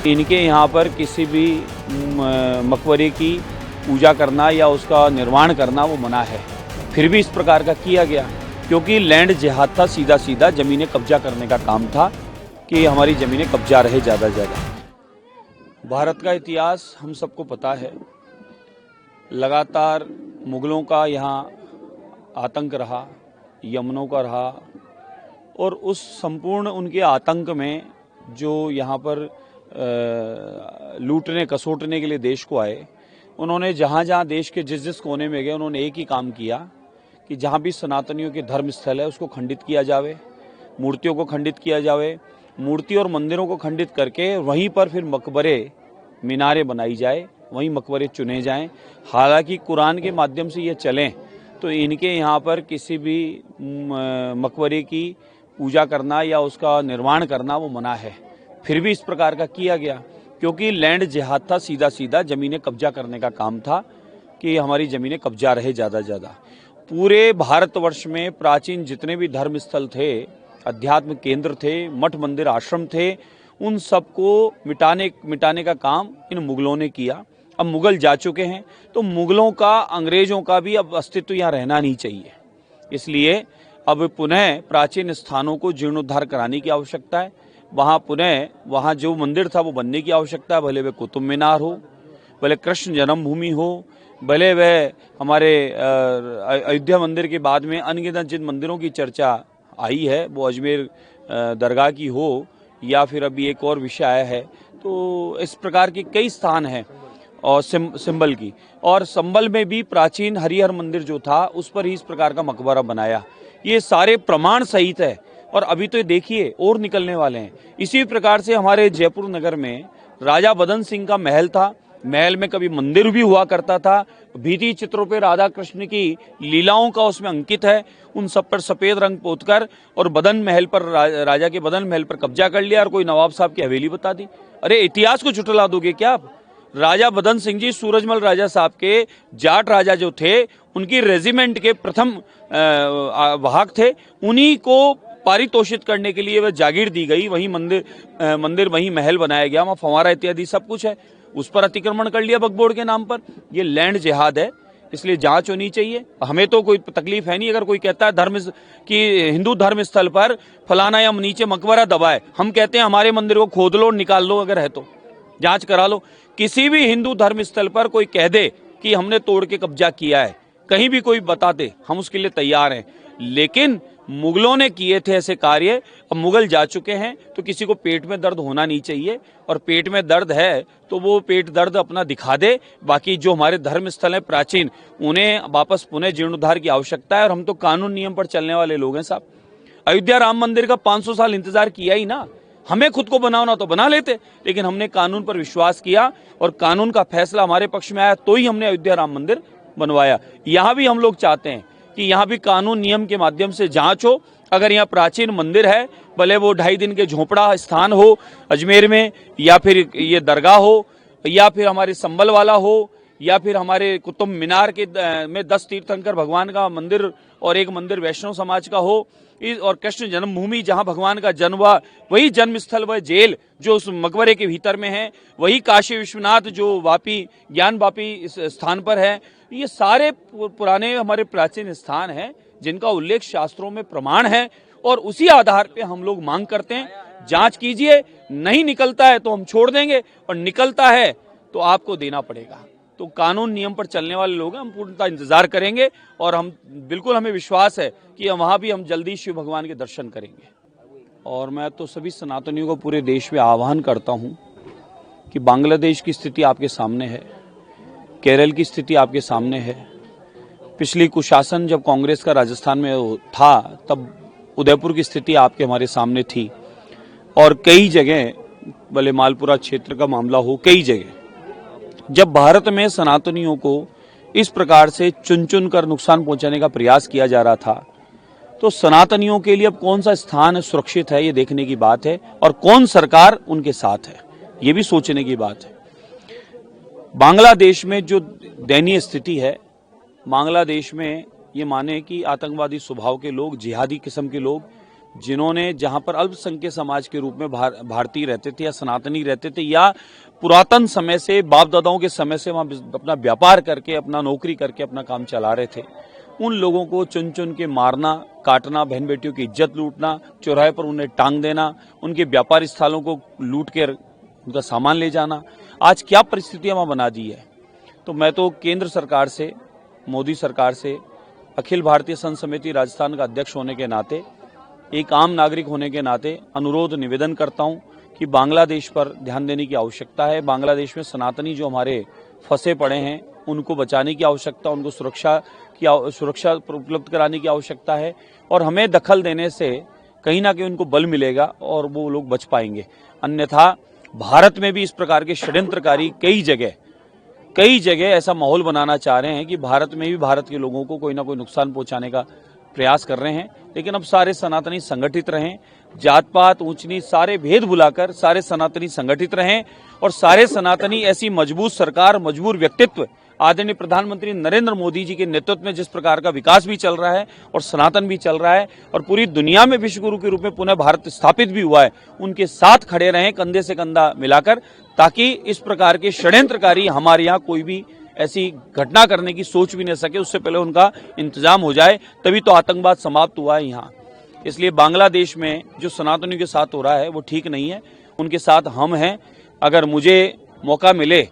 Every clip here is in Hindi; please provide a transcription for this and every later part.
इनके यहाँ पर किसी भी मकबरे की पूजा करना या उसका निर्माण करना वो मना है। फिर भी इस प्रकार का किया गया क्योंकि लैंड जिहाद था, सीधा सीधा ज़मीनें कब्जा करने का काम था कि हमारी ज़मीनें कब्जा रहे ज़्यादा से ज़्यादा। भारत का इतिहास हम सबको पता है, लगातार मुग़लों का यहाँ आतंक रहा, यमनों का रहा, और उस संपूर्ण उनके आतंक में जो यहाँ पर लूटने कसोटने के लिए देश को आए, उन्होंने जहाँ जहाँ देश के जिस जिस कोने में गए उन्होंने एक ही काम किया कि जहाँ भी सनातनियों के धर्म स्थल है उसको खंडित किया जावे, मूर्तियों को खंडित किया जावे, मूर्ति और मंदिरों को खंडित करके वहीं पर फिर मकबरे मीनारें बनाई जाए, वहीं मकबरे चुने जाएं। हालांकि कुरान के माध्यम से ये चलें तो इनके यहाँ पर किसी भी मकबरे की पूजा करना या उसका निर्माण करना वो मना है। फिर भी इस प्रकार का किया गया क्योंकि लैंड जिहाद था, सीधा सीधा ज़मीनें कब्जा करने का काम था कि हमारी ज़मीनें कब्जा रहे ज़्यादा से ज़्यादा। पूरे भारतवर्ष में प्राचीन जितने भी धर्म स्थल थे, अध्यात्म केंद्र थे, मठ मंदिर आश्रम थे, उन सबको मिटाने का काम इन मुग़लों ने किया। अब मुग़ल जा चुके हैं तो मुग़लों का, अंग्रेज़ों का भी अब अस्तित्व यहाँ रहना नहीं चाहिए। इसलिए अब पुनः प्राचीन स्थानों को जीर्णोद्धार कराने की आवश्यकता है। वहाँ जो मंदिर था वो बनने की आवश्यकता है, भले वह कुतुब मीनार हो, भले कृष्ण जन्मभूमि हो, भले वह हमारे अयोध्या मंदिर के बाद में अनगिनत जिन मंदिरों की चर्चा आई है वो अजमेर दरगाह की हो या फिर अभी एक और विषय आया है, तो इस प्रकार के कई स्थान हैं। और सिंबल की, और संबल में भी प्राचीन हरिहर मंदिर जो था उस पर ही इस प्रकार का मकबरा बनाया। ये सारे प्रमाण सहित है और अभी तो देखिए और निकलने वाले हैं। इसी प्रकार से हमारे जयपुर नगर में राजा बदन सिंह का महल था, महल में कभी मंदिर भी हुआ करता था, भित्ति चित्रों पे राधा कृष्ण की लीलाओं का उसमें अंकित है, उन सब पर सफेद रंग पोतकर और बदन महल पर राजा के बदन महल पर कब्जा कर लिया और कोई नवाब साहब की हवेली बता दी। अरे इतिहास को झुठला दोगे क्या आप? राजा बदन सिंह जी सूरजमल राजा साहब के जाट राजा जो थे, उनकी रेजिमेंट के प्रथम वाहक थे, उन्हीं को पारितोषित करने के लिए वह जागीर दी गई, वहीं मंदिर वहीं महल बनाया गया, वहाँ फव्वारा इत्यादि सब कुछ है, उस पर अतिक्रमण कर लिया वक्फ बोर्ड के नाम पर। ये लैंड जिहाद है, इसलिए जांच होनी चाहिए। हमें तो कोई तकलीफ है नहीं अगर कोई कहता है कि हिंदू धर्म स्थल पर फलाना या नीचे मकबरा दबाए, हम कहते हैं हमारे मंदिर को खोद लो और निकाल लो, अगर है तो जांच करा लो। किसी भी हिंदू धर्म स्थल पर कोई कह दे कि हमने तोड़ के कब्जा किया है, कहीं भी कोई बता दे, हम उसके लिए तैयार हैं। लेकिन मुग़लों ने किए थे ऐसे कार्य, अब मुग़ल जा चुके हैं तो किसी को पेट में दर्द होना नहीं चाहिए, और पेट में दर्द है तो वो पेट दर्द अपना दिखा दे। बाकी जो हमारे धर्म स्थल हैं प्राचीन, उन्हें वापस पुनः जीर्णोद्धार की आवश्यकता है, और हम तो कानून नियम पर चलने वाले लोग हैं साहब। अयोध्या राम मंदिर का 500 साल इंतजार किया ही ना, हमें खुद को बनाना तो बना लेते, लेकिन हमने कानून पर विश्वास किया और कानून का फैसला हमारे पक्ष में आया तो ही हमने अयोध्या राम मंदिर बनवाया। यहाँ भी हम लोग चाहते हैं कि यहाँ भी कानून नियम के माध्यम से जांच हो। अगर यहाँ प्राचीन मंदिर है, भले वो 2.5 दिन के झोपड़ा स्थान हो अजमेर में, या फिर ये दरगाह हो, या फिर हमारे संबल वाला हो, या फिर हमारे कुतुब मीनार के में 10 तीर्थंकर भगवान का मंदिर और एक मंदिर वैष्णव समाज का हो, और कृष्ण जन्मभूमि जहां भगवान का जन्म हुआ वही जन्म स्थल, वह जेल जो उस मकबरे के भीतर में है, वही काशी विश्वनाथ जो वापी ज्ञान वापी स्थान पर है। ये सारे पुराने हमारे प्राचीन स्थान हैं जिनका उल्लेख शास्त्रों में प्रमाण है, और उसी आधार पे हम लोग मांग करते हैं जांच कीजिए। नहीं निकलता है तो हम छोड़ देंगे, और निकलता है तो आपको देना पड़ेगा। तो कानून नियम पर चलने वाले लोग हैं, हम पूर्णतः इंतजार करेंगे, और हम बिल्कुल, हमें विश्वास है कि वहाँ भी हम जल्दी शिव भगवान के दर्शन करेंगे। और मैं तो सभी सनातनियों को पूरे देश में आह्वान करता हूँ कि बांग्लादेश की स्थिति आपके सामने है, केरल की स्थिति आपके सामने है। पिछली कुशासन जब कांग्रेस का राजस्थान में था तब उदयपुर की स्थिति आपके हमारे सामने थी, और कई जगह, भले मालपुरा क्षेत्र का मामला हो, कई जगह जब भारत में सनातनियों को इस प्रकार से चुन चुन कर नुकसान पहुंचाने का प्रयास किया जा रहा था, तो सनातनियों के लिए अब कौन सा स्थान सुरक्षित है ये देखने की बात है, और कौन सरकार उनके साथ है ये भी सोचने की बात है। बांग्लादेश में जो दयनीय स्थिति है, बांग्लादेश में ये माने कि आतंकवादी स्वभाव के लोग, जिहादी किस्म के लोग जिन्होंने जहां पर अल्पसंख्यक समाज के रूप में भारतीय रहते थे या सनातनी रहते थे या पुरातन समय से बाप दादाओं के समय से वहां अपना व्यापार करके अपना नौकरी करके अपना काम चला रहे थे, उन लोगों को चुन चुन के मारना, काटना, बहन बेटियों की इज्जत लूटना, चौराहे पर उन्हें टांग देना, उनके व्यापार स्थलों को लूट कर उनका सामान ले जाना, आज क्या परिस्थितियां वहां बना दी है। तो मैं तो केंद्र सरकार से, मोदी सरकार से, अखिल भारतीय संघ समिति राजस्थान का अध्यक्ष होने के नाते, एक आम नागरिक होने के नाते अनुरोध निवेदन करता हूं कि बांग्लादेश पर ध्यान देने की आवश्यकता है। बांग्लादेश में सनातनी जो हमारे फंसे पड़े हैं उनको बचाने की आवश्यकता, उनको सुरक्षा उपलब्ध कराने की आवश्यकता है और हमें दखल देने से कहीं ना कहीं उनको बल मिलेगा और वो लोग बच पाएंगे। अन्यथा भारत में भी इस प्रकार के षड्यंत्रकारी कई जगह ऐसा माहौल बनाना चाह रहे हैं कि भारत में भी भारत के लोगों को कोई ना कोई नुकसान पहुंचाने का प्रयास कर रहे हैं। लेकिन अब सारे सनातनी संगठित रहें, जात पात ऊंच नीच सारे भेद भुलाकर सारे सनातनी संगठित रहें और सारे सनातनी ऐसी मजबूत सरकार, मजबूर व्यक्तित्व आदरणीय प्रधानमंत्री नरेंद्र मोदी जी के नेतृत्व में जिस प्रकार का विकास भी चल रहा है और सनातन भी चल रहा है और पूरी दुनिया में विश्व गुरु के रूप में पुनः भारत स्थापित भी हुआ है, उनके साथ खड़े रहें कंधे से कंधा मिलाकर, ताकि इस प्रकार के षड्यंत्रकारी हमारे यहाँ कोई भी ऐसी घटना करने की सोच भी नहीं सके, उससे पहले उनका इंतजाम हो जाए। तभी तो आतंकवाद समाप्त हुआ है यहाँ। इसलिए बांग्लादेश में जो सनातनियों के साथ हो रहा है वो ठीक नहीं है, उनके साथ हम हैं। अगर मुझे मौका मिले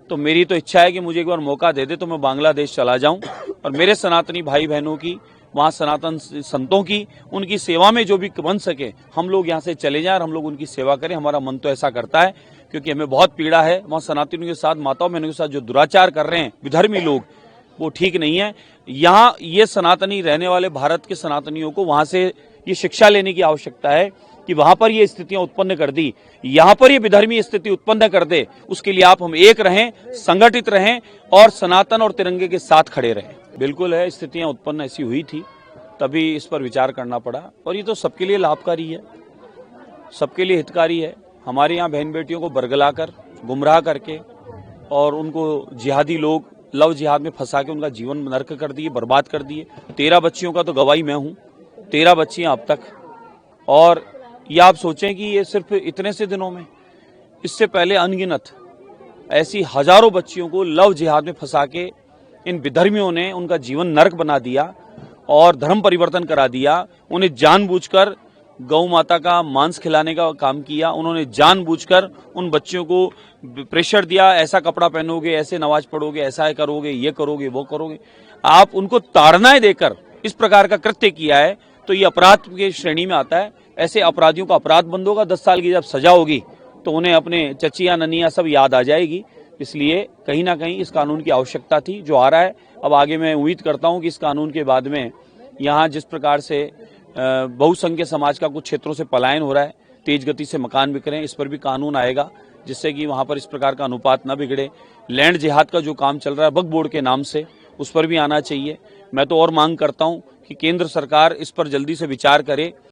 तो मेरी तो इच्छा है कि मुझे एक बार मौका दे दे तो मैं बांग्लादेश चला जाऊं और मेरे सनातनी भाई बहनों की, वहाँ सनातन संतों की, उनकी सेवा में जो भी बन सके हम लोग यहाँ से चले जाएं और हम लोग उनकी सेवा करें। हमारा मन तो ऐसा करता है क्योंकि हमें बहुत पीड़ा है। वहाँ सनातनियों के साथ, माताओं बहनों के साथ जो दुराचार कर रहे हैं विधर्मी लोग, वो ठीक नहीं है। यहाँ ये सनातनी रहने वाले भारत के सनातनियों को वहाँ से ये शिक्षा लेने की आवश्यकता है कि वहां पर ये स्थितियां उत्पन्न कर दी, यहां पर ये विधर्मी स्थिति उत्पन्न कर दे, उसके लिए हम एक रहें, संगठित रहें और सनातन और तिरंगे के साथ खड़े रहें। बिल्कुल है, स्थितियां उत्पन्न ऐसी हुई थी, तभी इस पर विचार करना पड़ा और ये तो सबके लिए लाभकारी है, सबके लिए हितकारी है। हमारे यहाँ बहन बेटियों को बरगलाकर, गुमराह करके और उनको जिहादी लोग लव जिहाद में फंसा के उनका जीवन नर्क कर दिए, बर्बाद कर दिए। 13 बच्चियों का तो गवाही मैं हूँ, 13 बच्चियां अब तक। और ये आप सोचें कि ये सिर्फ इतने से दिनों में, इससे पहले अनगिनत ऐसी हजारों बच्चियों को लव जिहाद में फंसा के इन विधर्मियों ने उनका जीवन नरक बना दिया और धर्म परिवर्तन करा दिया। उन्हें जानबूझकर गौ माता का मांस खिलाने का काम किया, उन्होंने जानबूझकर उन बच्चियों को प्रेशर दिया, ऐसा कपड़ा पहनोगे, ऐसे नमाज पढ़ोगे, ऐसा करोगे, ये करोगे, वो करोगे। आप उनको ताड़नाएं देकर इस प्रकार का कृत्य किया है तो ये अपराध की श्रेणी में आता है। ऐसे अपराधियों का अपराध बंद होगा, 10 साल की जब सजा होगी तो उन्हें अपने चचिया ननिया सब याद आ जाएगी। इसलिए कहीं ना कहीं इस कानून की आवश्यकता थी जो आ रहा है। अब आगे मैं उम्मीद करता हूं कि इस कानून के बाद में यहाँ जिस प्रकार से बहुसंख्यक समाज का कुछ क्षेत्रों से पलायन हो रहा है, तेज गति से मकान बिक रहे हैं, इस पर भी कानून आएगा जिससे कि वहाँ पर इस प्रकार का अनुपात न बिगड़े। लैंड जिहाद का जो काम चल रहा है वक्फ बोर्ड के नाम से, उस पर भी आना चाहिए। मैं तो और मांग करता हूँ कि केंद्र सरकार इस पर जल्दी से विचार करे